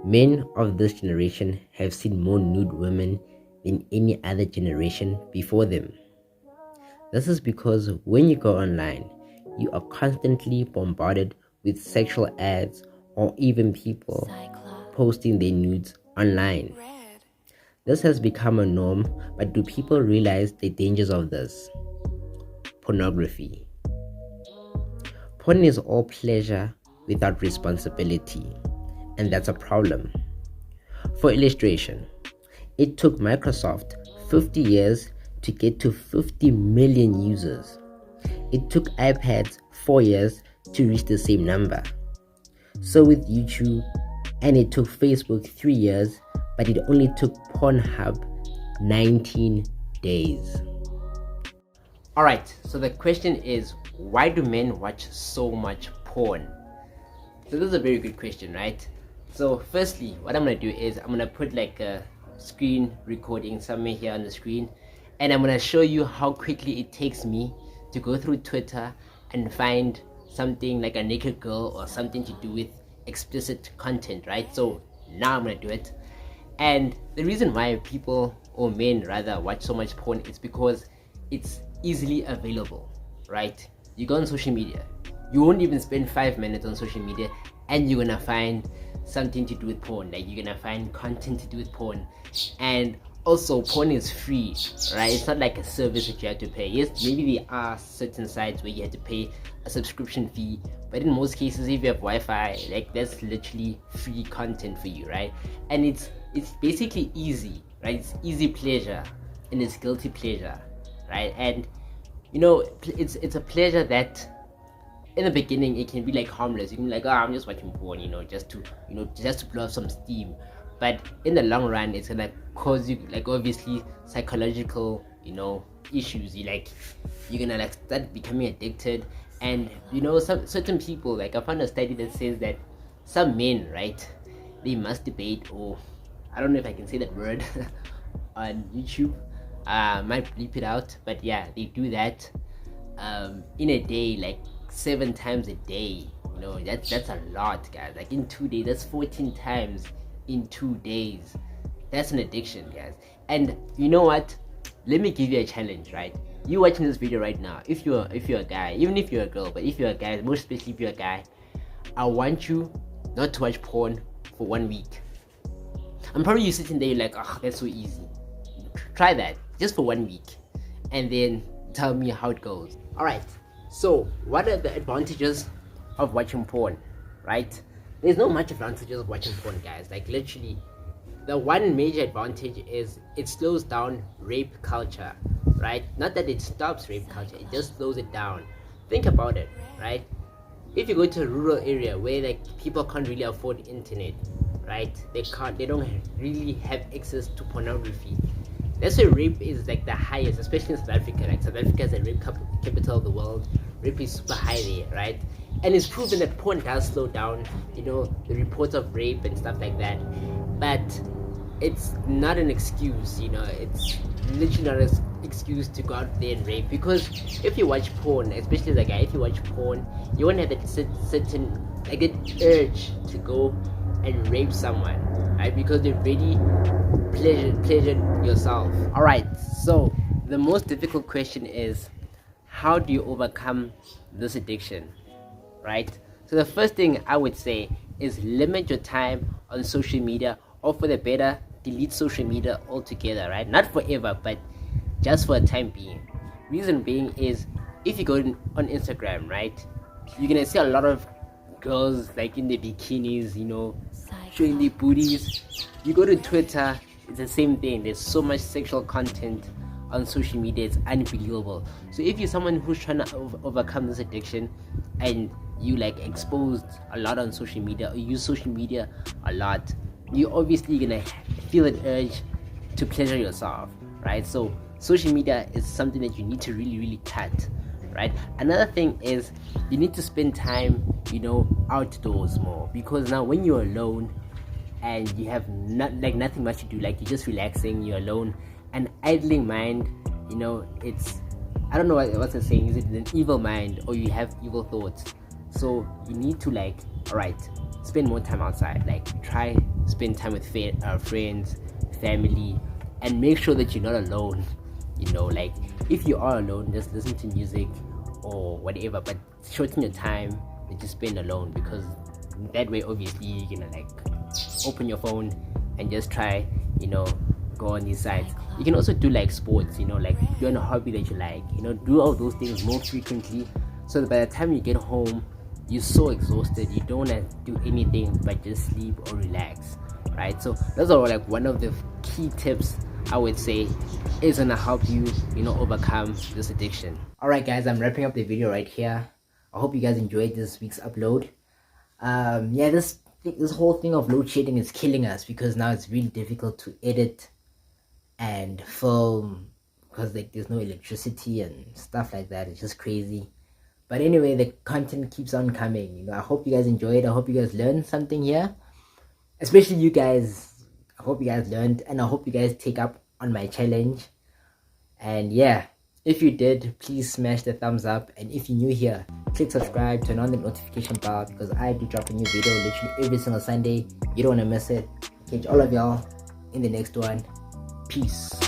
Men of this generation have seen more nude women than any other generation before them. This is because when you go online, you are constantly bombarded with sexual ads or even people posting their nudes online. This has become a norm, but do people realize the dangers of this? Pornography. Porn is all pleasure without responsibility, and that's a problem. For illustration, it took Microsoft 50 years to get to 50 million users. It took iPads 4 years to reach the same number. So with YouTube, and it took Facebook 3 years, but it only took Pornhub 19 days. Alright, so the question is, why do men watch so much porn? So this is a very good question, right? So firstly, what I'm going to do is I'm going to put like a screen recording somewhere here on the screen, and I'm going to show you how quickly it takes me to go through Twitter and find something like a naked girl or something to do with explicit content, right? So now I'm going to do it. And the reason why people, or men rather, watch so much porn is because it's easily available, right? You go on social media, you won't even spend 5 minutes on social media and you're gonna find something to do with porn. Like, you're gonna find content to do with porn. And also, porn is free, right? It's not like a service that you have to pay. Yes, maybe there are certain sites where you have to pay a subscription fee, but in most cases, if you have Wi-Fi, like, that's literally free content for you, right? And it's basically easy, right? It's easy pleasure and it's guilty pleasure, right? And you know, it's a pleasure that in the beginning it can be like harmless. You can be like, oh, I'm just watching porn, just to blow off some steam. But in the long run, it's gonna cause you, like, obviously psychological, issues. You're gonna like start becoming addicted. And some certain people, like, I found a study that says that some men, right, they masturbate, or I don't know if I can say that word on YouTube. Might bleep it out, but yeah, they do that in a day, like 7 times a day. That's a lot, guys. Like, in 2 days, that's 14 times in 2 days. That's an addiction, guys. And you know what, let me give you a challenge, right? You watching this video right now, if you're a guy, even if you're a girl, but if you're a guy, most especially if you're a guy, I want you not to watch porn for 1 week. I'm probably you sitting there, you're like, oh, that's so easy. Try that just for 1 week and then tell me how it goes. Alright, so what are the advantages of watching porn, right? There's not much advantages of watching porn, guys. Like, literally, the one major advantage is it slows down rape culture, right? Not that it stops rape culture, it just slows it down. Think about it, right? If you go to a rural area where, like, people can't really afford internet, right? They don't really have access to pornography. That's why rape is like the highest, especially in South Africa. Like, South Africa is the rape capital of the world. Rape is super high there, right? And it's proven that porn does slow down, the reports of rape and stuff like that. But it's not an excuse, it's literally not an excuse to go out there and rape. Because if you watch porn, especially as a guy, if you watch porn, you won't have that certain, like, that urge to go and rape someone, right? Because they've already pleasured yourself. Alright, so the most difficult question is, how do you overcome this addiction, right? So the first thing I would say is limit your time on social media, or for the better, delete social media altogether, right? Not forever, but just for a time being. Reason being is, if you go on Instagram, right, you're gonna see a lot of girls, like, in their bikinis, showing their booties. You go to Twitter, it's the same thing. There's so much sexual content on social media, it's unbelievable. So if you're someone who's trying to overcome this addiction, and you, like, exposed a lot on social media, or use social media a lot, you obviously gonna feel an urge to pleasure yourself, right? So social media is something that you need to really, really cut, right? Another thing is, you need to spend time, outdoors more, because now when you're alone and you have nothing much to do, like, you're just relaxing, you're alone, an idling mind, it's, I don't know what's the saying, is it an evil mind, or you have evil thoughts? So you need to, like, alright, spend more time outside, like, try spend time with friends, family, and make sure that you're not alone. Like if you are alone, just listen to music or whatever, but shorten your time that you spend alone, because that way obviously you're gonna like open your phone and just try go on these sites. You can also do like sports, like doing a hobby that you like, do all those things more frequently, so that by the time you get home you're so exhausted you don't have to do anything but just sleep or relax, right? So those are like one of the key tips I would say is gonna help you overcome this addiction. All right guys, I'm wrapping up the video right here. I hope you guys enjoyed this week's upload. Yeah, this whole thing of load shedding is killing us, because now it's really difficult to edit and film because like there's no electricity and stuff like that. It's just crazy. But anyway, the content keeps on coming. I hope you guys enjoyed. I hope you guys learned something here, especially you guys. I hope you guys learned, and I hope you guys take up on my challenge. And yeah, if you did, please smash the thumbs up, and if you're new here, click subscribe, turn on the notification bell, because I do drop a new video literally every single Sunday. You don't want to miss it. Catch all of y'all in the next one. Peace.